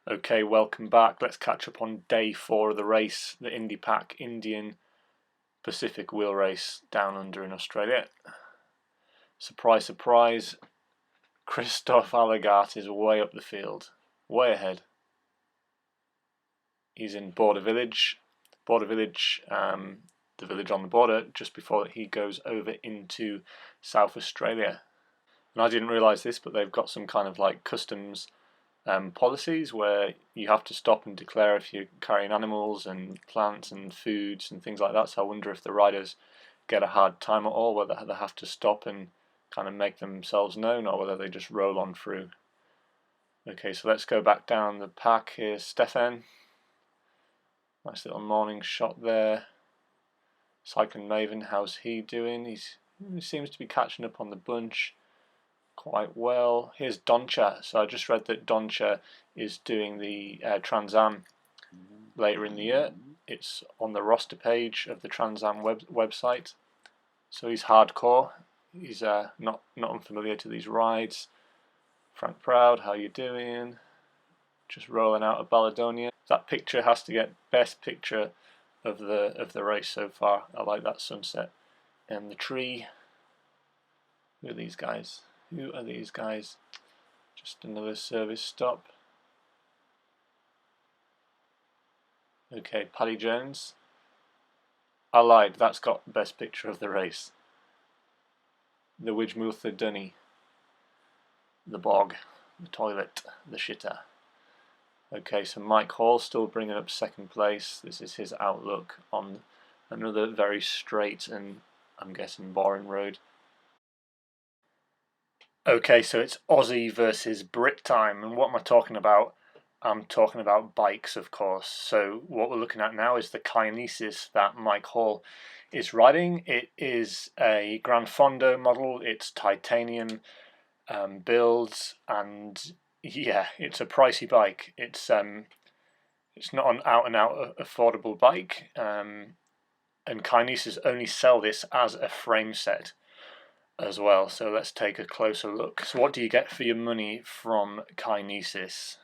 Okay, welcome back. Let's catch up on day 4 of the race, the Indipac Indian Pacific wheel race down under in Australia. Surprise, surprise, Kristoff Allegaert is way up the field, way ahead. He's in Border Village, the village on the border, just before he goes over into South Australia. And I didn't realise this, but they've got some kind of like customs policies where you have to stop and declare if you're carrying animals and plants and foods and things like that. So I wonder if the riders get a hard time at all, whether they have to stop and kind of make themselves known, or whether they just roll on through. Okay, so let's go back down the pack. Here's Stefan. Nice little morning shot there. Cycling Maven, how's he doing? He seems to be catching up on the bunch quite well. Here's Donncha. So I just read that Donncha is doing the Trans Am later in the year. It's on the roster page of the Trans Am website. So he's hardcore. He's not unfamiliar to these rides. Frank Proud, how you doing? Just rolling out of Balladonia. That picture has to get best picture of the race so far. I like that sunset and the tree. Who are these guys? Who are these guys? Just another service stop. Okay, Paddy Jones. I lied, that's got best picture of the race. The Widgmuther Dunny. The bog. The toilet. The shitter. Okay, so Mike Hall still bringing up second place. This is his outlook on another very straight and, I'm guessing, boring road. Okay, so it's Aussie versus Brit time, and what am I talking about? I'm talking about bikes, of course. So what we're looking at now is the Kinesis that Mike Hall is riding. It is a Gran Fondo model. It's titanium builds, and yeah, it's a pricey bike. It's not an out and out affordable bike, and Kinesis only sell this as a frame set as well. So let's take a closer look. So what do you get for your money from Kinesis?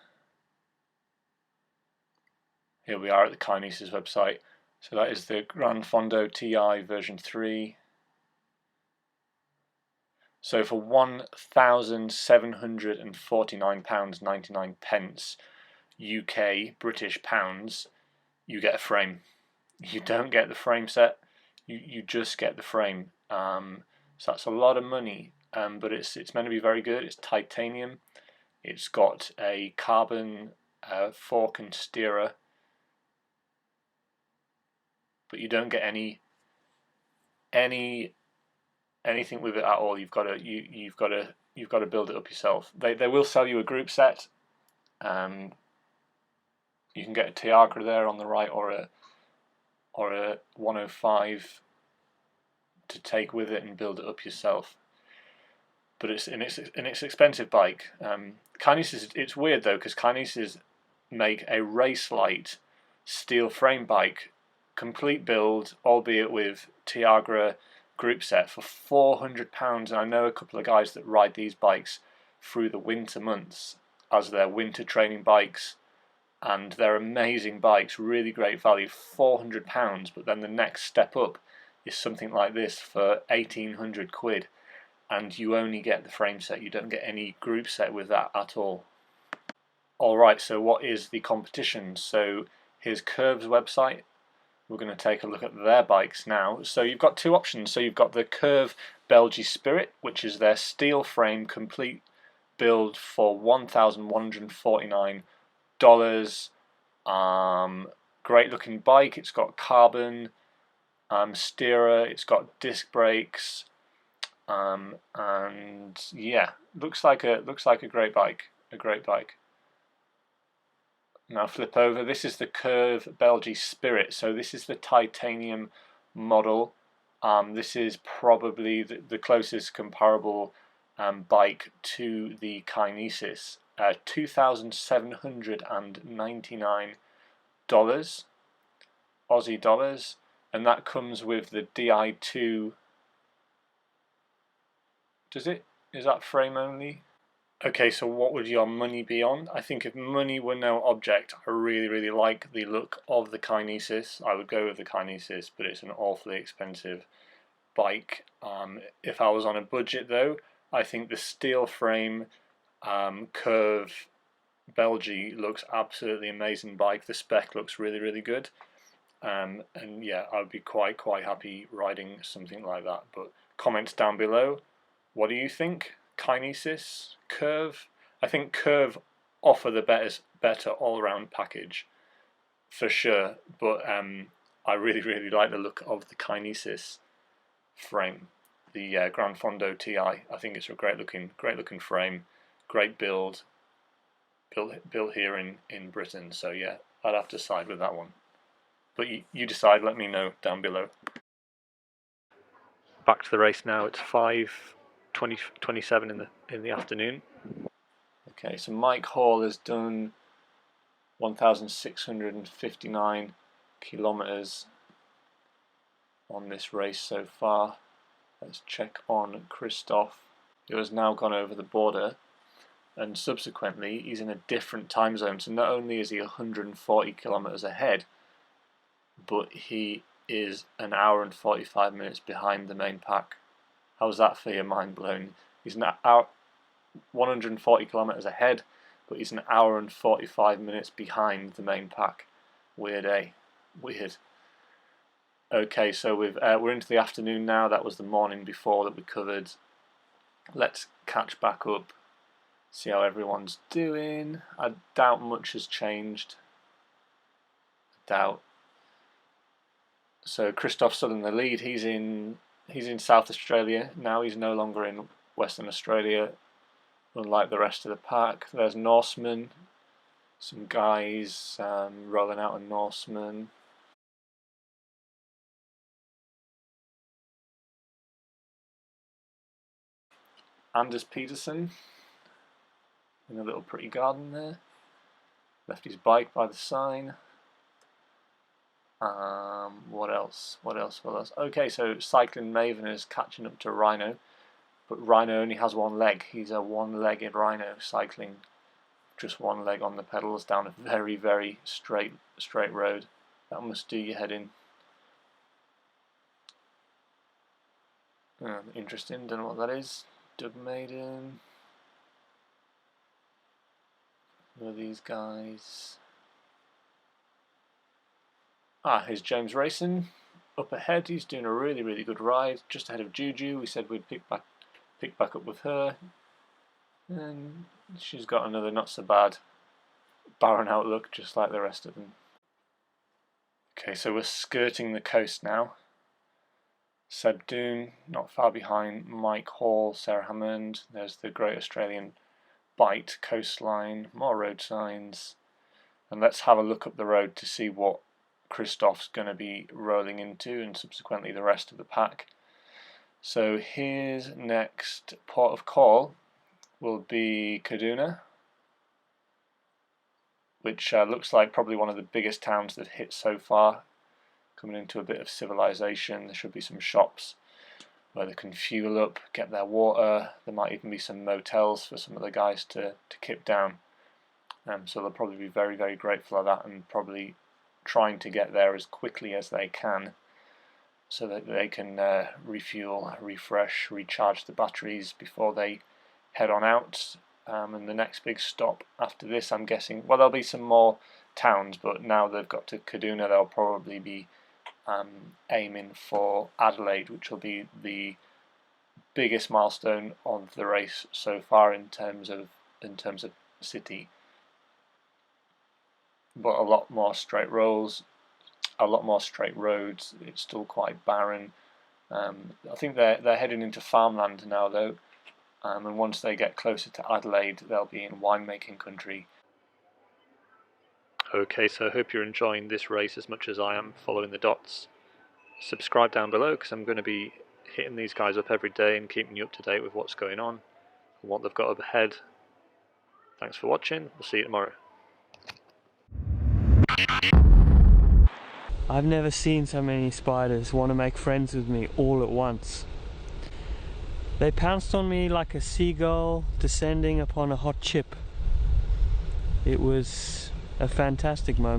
Here we are at the Kinesis website. So that is the Gran Fondo TI version 3. So for £1,749.99 UK British pounds, you get a frame. You don't get the frame set. You just get the frame. So that's a lot of money, but it's meant to be very good. It's titanium. It's got a carbon fork and steerer, but you don't get anything with it at all. You've got to build it up yourself. They will sell you a group set. You can get a Tiagra there on the right, or a 105 to take with it and build it up yourself. But it's an expensive bike. Kinesis, it's weird though, because Kinesis make a race light steel frame bike, complete build, albeit with Tiagra group set, for £400. And I know a couple of guys that ride these bikes through the winter months as their winter training bikes, and they're amazing bikes, really great value, £400. But then the next step up is something like this for 1,800 quid, and you only get the frame set. You don't get any group set with that at all. Alright, so what is the competition? So here's Curve's website. We're going to take a look at their bikes now. So you've got two options. So you've got the Curve Belgie Spirit, which is their steel frame complete build for $1,149. Great looking bike. It's got carbon steerer, it's got disc brakes, and yeah, looks like a great bike. Now flip over. This is the Curve Belgie Spirit. So this is the titanium model. This is probably the closest comparable bike to the Kinesis. $2,799 Aussie dollars. And that comes with the Di2 Does it? Is that frame only? Okay, so what would your money be on? I think if money were no object, I really like the look of the Kinesis. I would go with the Kinesis, but it's an awfully expensive bike. If I was on a budget though, I think the steel frame curve Belgie looks absolutely amazing bike. The spec looks really good. And yeah, I would be quite happy riding something like that. But comments down below. What do you think? Kinesis, Curve? I think Curve offer the better all-round package for sure. But I really like the look of the Kinesis frame, the Gran Fondo TI. I think it's a great looking frame, great build, built here in Britain. So yeah, I'd have to side with that one. But you decide. Let me know down below. Back to the race now. It's 5:27 in the afternoon. Okay, so Mike Hall has done 1,659 kilometers on this race so far. Let's check on Kristoff, who has now gone over the border, and subsequently he's in a different time zone. So not only is he 140 kilometers ahead, but he is an hour and 45 minutes behind the main pack. How's that for you? Mind blown. He's an hour 140 kilometers ahead, but he's an hour and 45 minutes behind the main pack. Weird, eh? Weird. Okay, so we're into the afternoon now. That was the morning before that we covered. Let's catch back up, see how everyone's doing. I doubt much has changed. I doubt. So Kristoff's still in the lead. He's in South Australia now. He's no longer in Western Australia, unlike the rest of the pack. There's Norseman. Some guys rolling out a Norseman. Anders Peterson in a little pretty garden there. Left his bike by the sign. What else? Okay, so cycling Maven is catching up to Rhino, but Rhino only has one leg. He's a one-legged Rhino cycling, just one leg on the pedals down a very straight road. That must do your head in. Interesting. Don't know what that is. Doug Maiden. Who are these guys? Here's James Raisson up ahead. He's doing a really good ride, just ahead of Juju. We said we'd pick back up with her, and she's got another not so bad barren outlook, just like the rest of them. Okay, so we're skirting the coast now. Seb Doon not far behind Mike Hall, Sarah Hammond. There's the Great Australian Bight coastline, more road signs, and let's have a look up the road to see what Kristoff's going to be rolling into, and subsequently the rest of the pack. So his next port of call will be Kaduna, which looks like probably one of the biggest towns they've hit so far. Coming into a bit of civilization. There should be some shops where they can fuel up, get their water. There might even be some motels for some of the guys to kip down. So they'll probably be very grateful of that, and probably trying to get there as quickly as they can so that they can refuel, refresh, recharge the batteries before they head on out. And the next big stop after this, I'm guessing, well, there'll be some more towns, but now they've got to Kaduna, they'll probably be aiming for Adelaide, which will be the biggest milestone of the race so far in terms of city. But a lot more straight roads, It's still quite barren. I think they're heading into farmland now though, and once they get closer to Adelaide, they'll be in winemaking country. Okay, so I hope you're enjoying this race as much as I am following the dots. Subscribe down below, because I'm going to be hitting these guys up every day and keeping you up to date with what's going on and what they've got up ahead. Thanks for watching. We'll see you tomorrow. I've never seen so many spiders want to make friends with me all at once. They pounced on me like a seagull descending upon a hot chip. It was a fantastic moment.